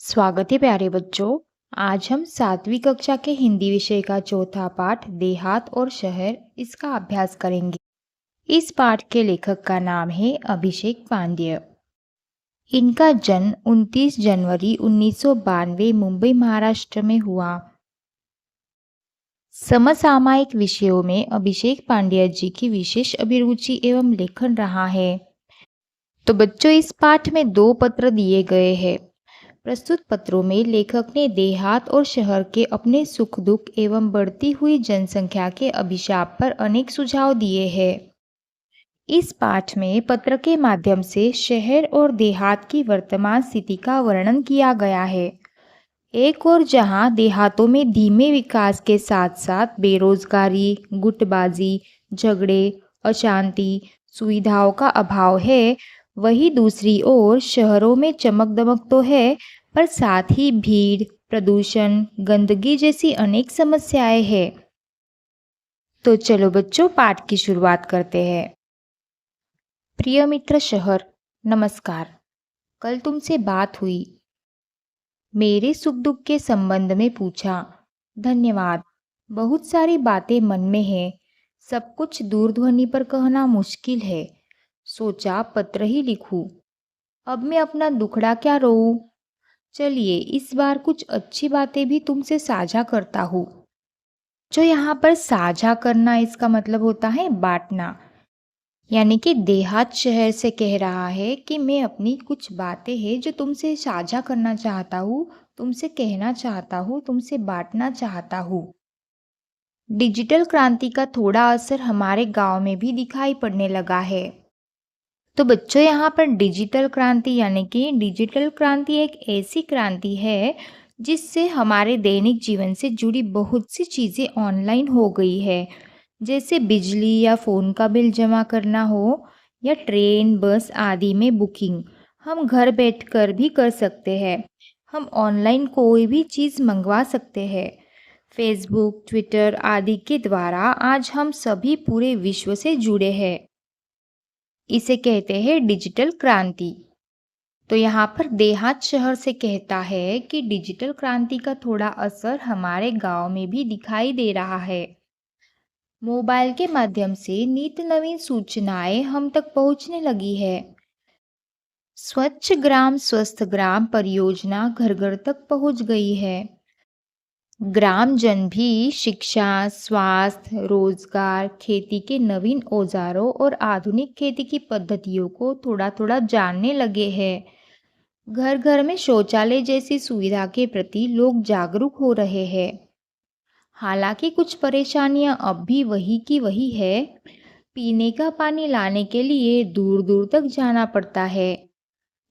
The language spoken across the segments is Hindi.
स्वागत है प्यारे बच्चों। आज हम 7वीं कक्षा के हिंदी विषय का चौथा पाठ देहात और शहर इसका अभ्यास करेंगे। इस पाठ के लेखक का नाम है अभिषेक पांड्य। इनका जन्म 29 जनवरी 1992 मुंबई महाराष्ट्र में हुआ। समसामयिक विषयों में अभिषेक पांड्य जी की विशेष अभिरुचि एवं लेखन रहा है। तो बच्चों, इस पाठ में 2 पत्र दिए गए हैं। प्रस्तुत पत्रों में लेखक ने देहात और शहर के अपने सुख दुख एवं बढ़ती हुई जनसंख्या के अभिशाप पर अनेक सुझाव दिए हैं। इस पाठ में पत्र के माध्यम से शहर और देहात की वर्तमान स्थिति का वर्णन किया गया है। एक और जहां देहातों में धीमे विकास के साथ साथ बेरोजगारी, गुटबाजी, झगड़े, अशांति, सुविधाओं का अभाव है, वही दूसरी ओर शहरों में चमक दमक तो है, पर साथ ही भीड़, प्रदूषण, गंदगी जैसी अनेक समस्याएं हैं। तो चलो बच्चों, पाठ की शुरुआत करते हैं। प्रिय मित्र शहर, नमस्कार। कल तुमसे बात हुई। मेरे सुख दुख के संबंध में पूछा। धन्यवाद। बहुत सारी बातें मन में है, सब कुछ दूरध्वनि पर कहना मुश्किल है। सोचा पत्र ही लिखूं। अब मैं अपना दुखड़ा क्या रोऊं। चलिए इस बार कुछ अच्छी बातें भी तुमसे साझा करता हूँ। जो यहाँ पर साझा करना, इसका मतलब होता है बांटना। यानी कि देहात शहर से कह रहा है कि मैं अपनी कुछ बातें हैं जो तुमसे साझा करना चाहता हूँ, तुमसे कहना चाहता हूँ, तुमसे बांटना चाहता हूँ। डिजिटल क्रांति का थोड़ा असर हमारे गांव में भी दिखाई पड़ने लगा है। तो बच्चों, यहाँ पर डिजिटल क्रांति यानी कि डिजिटल क्रांति एक ऐसी क्रांति है जिससे हमारे दैनिक जीवन से जुड़ी बहुत सी चीज़ें ऑनलाइन हो गई है। जैसे बिजली या फ़ोन का बिल जमा करना हो या ट्रेन, बस आदि में बुकिंग हम घर बैठकर भी कर सकते हैं। हम ऑनलाइन कोई भी चीज़ मंगवा सकते हैं। फेसबुक, ट्विटर आदि के द्वारा आज हम सभी पूरे विश्व से जुड़े हैं। इसे कहते हैं डिजिटल क्रांति। तो यहाँ पर देहात शहर से कहता है कि डिजिटल क्रांति का थोड़ा असर हमारे गांव में भी दिखाई दे रहा है। मोबाइल के माध्यम से नित्य नवीन सूचनाएं हम तक पहुंचने लगी है। स्वच्छ ग्राम स्वस्थ ग्राम परियोजना घर घर तक पहुंच गई है। ग्रामजन भी शिक्षा, स्वास्थ्य, रोजगार, खेती के नवीन औजारों और आधुनिक खेती की पद्धतियों को थोड़ा थोड़ा जानने लगे हैं। घर घर में शौचालय जैसी सुविधा के प्रति लोग जागरूक हो रहे हैं। हालांकि कुछ परेशानियां अब भी वही की वही है। पीने का पानी लाने के लिए दूर दूर तक जाना पड़ता है।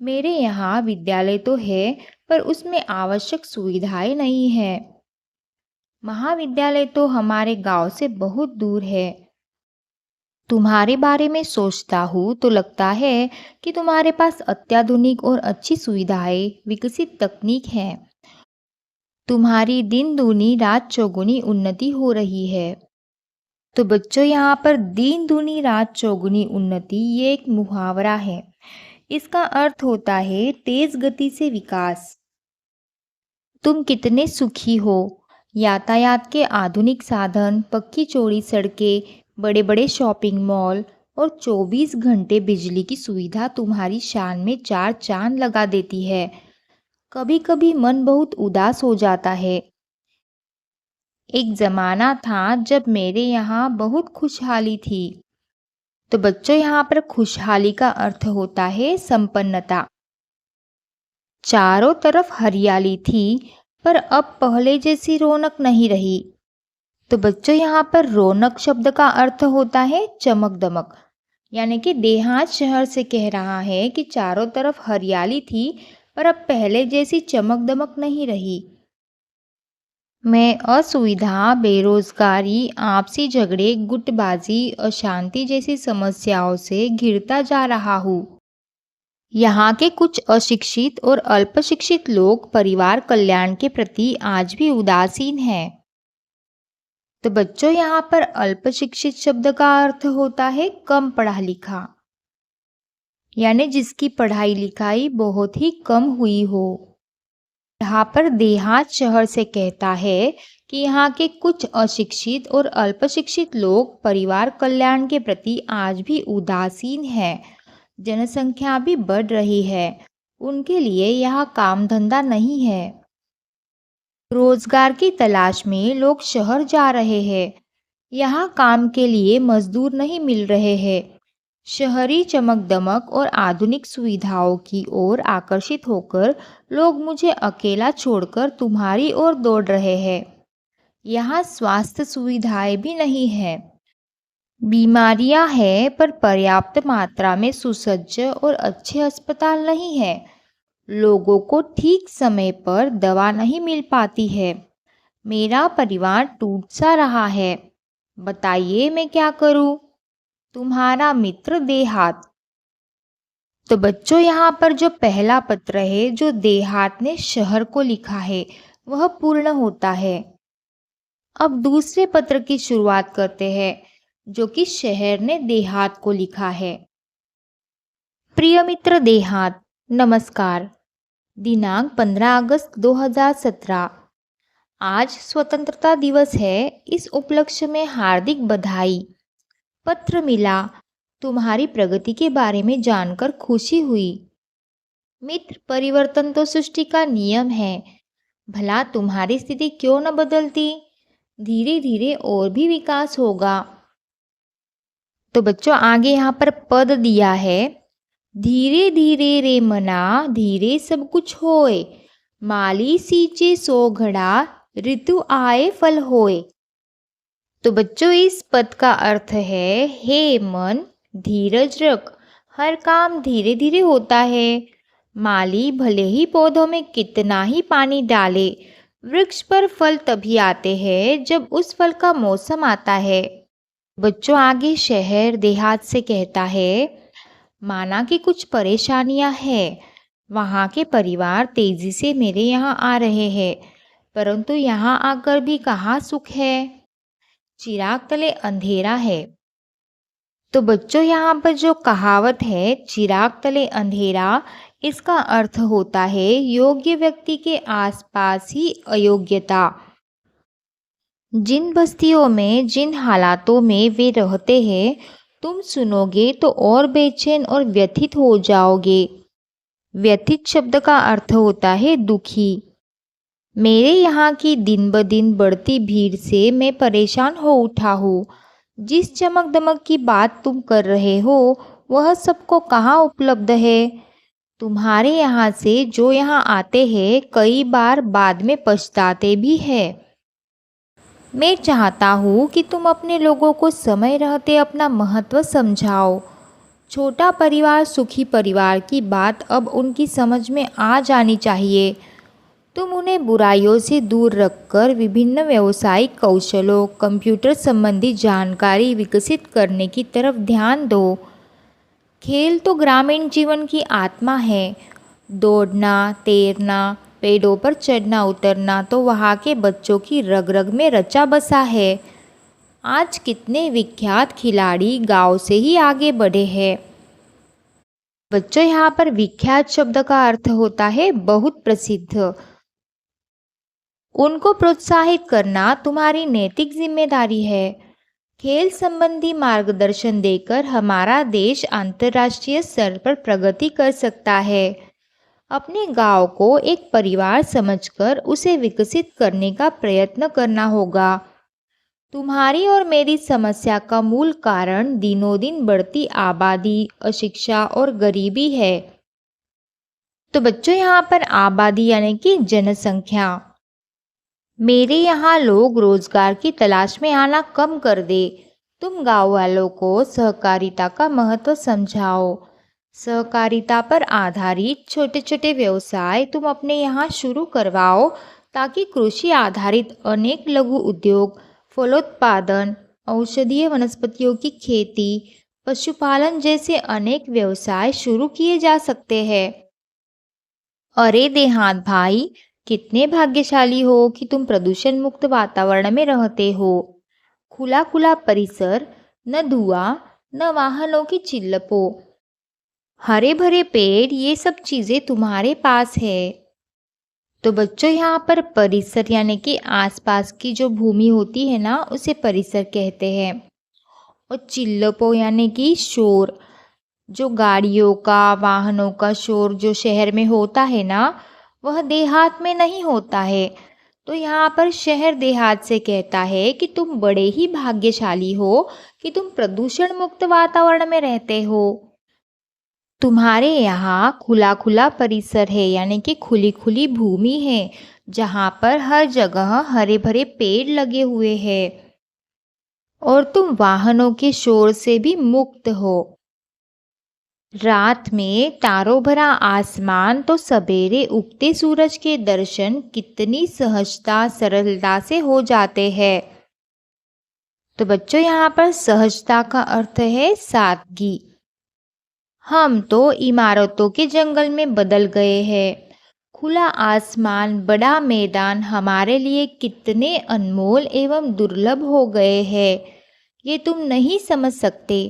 मेरे यहाँ विद्यालय तो है, पर उसमें आवश्यक सुविधाएं नहीं है। महाविद्यालय तो हमारे गांव से बहुत दूर है। तुम्हारे बारे में सोचता हूँ तो लगता है कि तुम्हारे पास अत्याधुनिक और अच्छी सुविधाएं, विकसित तकनीक है। तुम्हारी दिन दूनी रात चौगुनी उन्नति हो रही है। तो बच्चों, यहाँ पर दिन दूनी रात चौगुनी उन्नति ये एक मुहावरा है। इसका अर्थ होता है तेज गति से विकास। तुम कितने सुखी हो। यातायात के आधुनिक साधन, पक्की चौड़ी सड़कें, बड़े बड़े शॉपिंग मॉल और 24 घंटे बिजली की सुविधा तुम्हारी शान में 4 चांद लगा देती है। कभी कभी मन बहुत उदास हो जाता है। एक जमाना था जब मेरे यहाँ बहुत खुशहाली थी। तो बच्चों, यहाँ पर खुशहाली का अर्थ होता है संपन्नता। चारों तरफ हरियाली थी, पर अब पहले जैसी रौनक नहीं रही। तो बच्चों, यहाँ पर रौनक शब्द का अर्थ होता है चमक दमक। यानी कि देहात शहर से कह रहा है कि चारों तरफ हरियाली थी, पर अब पहले जैसी चमक दमक नहीं रही। मैं असुविधा, बेरोजगारी, आपसी झगड़े, गुटबाजी, अशांति जैसी समस्याओं से घिरता जा रहा हूँ। यहाँ के कुछ अशिक्षित और अल्पशिक्षित लोग परिवार कल्याण के प्रति आज भी उदासीन हैं। तो बच्चों, यहाँ पर अल्पशिक्षित शब्द का अर्थ होता है कम पढ़ा लिखा, यानी जिसकी पढ़ाई लिखाई बहुत ही कम हुई हो। यहाँ पर देहात शहर से कहता है कि यहाँ के कुछ अशिक्षित और अल्पशिक्षित लोग परिवार कल्याण के प्रति आज भी उदासीन हैं। जनसंख्या भी बढ़ रही है, उनके लिए यहाँ काम धंधा नहीं है। रोजगार की तलाश में लोग शहर जा रहे हैं। यहाँ काम के लिए मजदूर नहीं मिल रहे हैं। शहरी चमक दमक और आधुनिक सुविधाओं की ओर आकर्षित होकर लोग मुझे अकेला छोड़कर तुम्हारी ओर दौड़ रहे हैं। यहाँ स्वास्थ्य सुविधाएं भी नहीं है। बीमारियां हैं पर पर्याप्त मात्रा में सुसज्ज और अच्छे अस्पताल नहीं है। लोगों को ठीक समय पर दवा नहीं मिल पाती है। मेरा परिवार टूट सा रहा है। बताइए मैं क्या करूं? तुम्हारा मित्र देहात। तो बच्चों, यहाँ पर जो पहला पत्र है जो देहात ने शहर को लिखा है वह पूर्ण होता है। अब दूसरे पत्र की शुरुआत करते हैं जो कि शहर ने देहात को लिखा है। प्रिय मित्र देहात, नमस्कार। दिनांक 15 अगस्त 2017। आज स्वतंत्रता दिवस है। इस उपलक्ष्य में हार्दिक बधाई। पत्र मिला, तुम्हारी प्रगति के बारे में जानकर खुशी हुई। मित्र, परिवर्तन तो सृष्टि का नियम है। भला तुम्हारी स्थिति क्यों न बदलती? धीरे धीरे और भी विकास होगा। तो बच्चों, आगे यहाँ पर पद दिया है, धीरे धीरे रे मना धीरे सब कुछ होए, माली सींचे सो घड़ा ऋतु आए फल होए। तो बच्चों, इस पद का अर्थ है, हे मन धीरज रख, हर काम धीरे धीरे होता है। माली भले ही पौधों में कितना ही पानी डाले, वृक्ष पर फल तभी आते हैं जब उस फल का मौसम आता है। बच्चों, आगे शहर देहात से कहता है, माना कि कुछ परेशानियां हैं। वहाँ के परिवार तेजी से मेरे यहाँ आ रहे हैं, परंतु यहाँ आकर भी कहाँ सुख है। चिराग तले अंधेरा है। तो बच्चों, यहाँ पर जो कहावत है चिराग तले अंधेरा, इसका अर्थ होता है योग्य व्यक्ति के आसपास ही अयोग्यता। जिन बस्तियों में जिन हालातों में वे रहते हैं, तुम सुनोगे तो और बेचैन और व्यथित हो जाओगे। व्यथित शब्द का अर्थ होता है दुखी। मेरे यहाँ की दिन ब दिन बढ़ती भीड़ से मैं परेशान हो उठा हूँ। जिस चमक दमक की बात तुम कर रहे हो वह सबको कहाँ उपलब्ध है। तुम्हारे यहाँ से जो यहाँ आते हैं कई बार बाद में पछताते भी हैं। मैं चाहता हूँ कि तुम अपने लोगों को समय रहते अपना महत्व समझाओ। छोटा परिवार सुखी परिवार की बात अब उनकी समझ में आ जानी चाहिए। तुम उन्हें बुराइयों से दूर रखकर विभिन्न व्यावसायिक कौशलों, कंप्यूटर संबंधी जानकारी विकसित करने की तरफ ध्यान दो। खेल तो ग्रामीण जीवन की आत्मा है। दौड़ना, तैरना, पेड़ों पर चढ़ना उतरना तो वहाँ के बच्चों की रग रग में रचा बसा है। आज कितने विख्यात खिलाड़ी गांव से ही आगे बढ़े हैं। बच्चों, यहाँ पर विख्यात शब्द का अर्थ होता है बहुत प्रसिद्ध। उनको प्रोत्साहित करना तुम्हारी नैतिक जिम्मेदारी है। खेल संबंधी मार्गदर्शन देकर हमारा देश अंतर्राष्ट्रीय स्तर पर प्रगति कर सकता है। अपने गांव को एक परिवार समझकर उसे विकसित करने का प्रयत्न करना होगा। तुम्हारी और मेरी समस्या का मूल कारण दिनों दिन बढ़ती आबादी, अशिक्षा और गरीबी है। तो बच्चों, यहाँ पर आबादी यानी कि जनसंख्या। मेरे यहाँ लोग रोजगार की तलाश में आना कम कर दे। तुम गांव वालों को सहकारिता का महत्व समझाओ। सहकारिता पर आधारित छोटे छोटे व्यवसाय तुम अपने यहाँ शुरू करवाओ ताकि कृषि आधारित अनेक लघु उद्योग, फलोत्पादन, औषधीय वनस्पतियों की खेती, पशुपालन जैसे अनेक व्यवसाय शुरू किए जा सकते हैं। अरे देहात भाई, कितने भाग्यशाली हो कि तुम प्रदूषण मुक्त वातावरण में रहते हो। खुला खुला परिसर, न धुआं, न वाहनों की चिल्लपों, हरे भरे पेड़, ये सब चीज़ें तुम्हारे पास है। तो बच्चों यहाँ पर परिसर यानी कि आसपास की जो भूमि होती है ना, उसे परिसर कहते हैं। और चिल्लपो यानी कि शोर, जो गाड़ियों का, वाहनों का शोर जो शहर में होता है ना, वह देहात में नहीं होता है। तो यहाँ पर शहर देहात से कहता है कि तुम बड़े ही भाग्यशाली हो कि तुम प्रदूषण मुक्त वातावरण में रहते हो। तुम्हारे यहाँ खुला खुला परिसर है यानी कि खुली खुली भूमि है, जहाँ पर हर जगह हरे भरे पेड़ लगे हुए हैं। और तुम वाहनों के शोर से भी मुक्त हो। रात में तारों भरा आसमान तो सवेरे उगते सूरज के दर्शन कितनी सहजता सरलता से हो जाते हैं। तो बच्चों यहाँ पर सहजता का अर्थ है सादगी। हम तो इमारतों के जंगल में बदल गए हैं। खुला आसमान, बड़ा मैदान हमारे लिए कितने अनमोल एवं दुर्लभ हो गए हैं, ये तुम नहीं समझ सकते।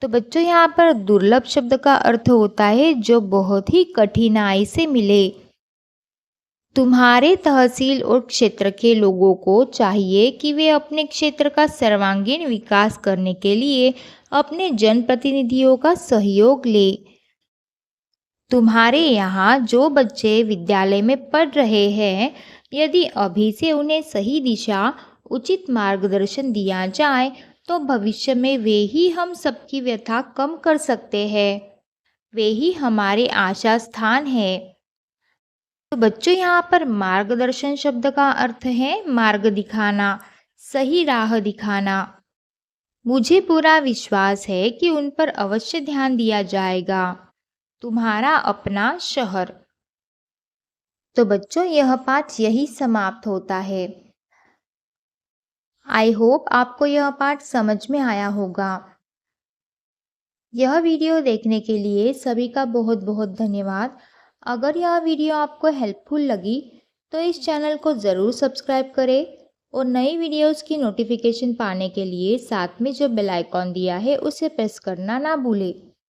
तो बच्चों यहाँ पर दुर्लभ शब्द का अर्थ होता है जो बहुत ही कठिनाई से मिले। तुम्हारे तहसील और क्षेत्र के लोगों को चाहिए कि वे अपने क्षेत्र का सर्वांगीण विकास करने के लिए अपने जनप्रतिनिधियों का सहयोग ले। तुम्हारे यहाँ जो बच्चे विद्यालय में पढ़ रहे हैं, यदि अभी से उन्हें सही दिशा, उचित मार्गदर्शन दिया जाए तो भविष्य में वे ही हम सबकी व्यथा कम कर सकते हैं। वे ही हमारे आशा स्थान है। तो बच्चों यहाँ पर मार्गदर्शन शब्द का अर्थ है मार्ग दिखाना, सही राह दिखाना। मुझे पूरा विश्वास है कि उन पर अवश्य ध्यान दिया जाएगा। तुम्हारा अपना शहर। तो बच्चों यह पाठ यही समाप्त होता है। आई होप आपको यह पाठ समझ में आया होगा। यह वीडियो देखने के लिए सभी का बहुत बहुत धन्यवाद। अगर यह वीडियो आपको हेल्पफुल लगी तो इस चैनल को ज़रूर सब्सक्राइब करें और नई वीडियोस की नोटिफिकेशन पाने के लिए साथ में जो बेल आइकॉन दिया है उसे प्रेस करना ना भूलें।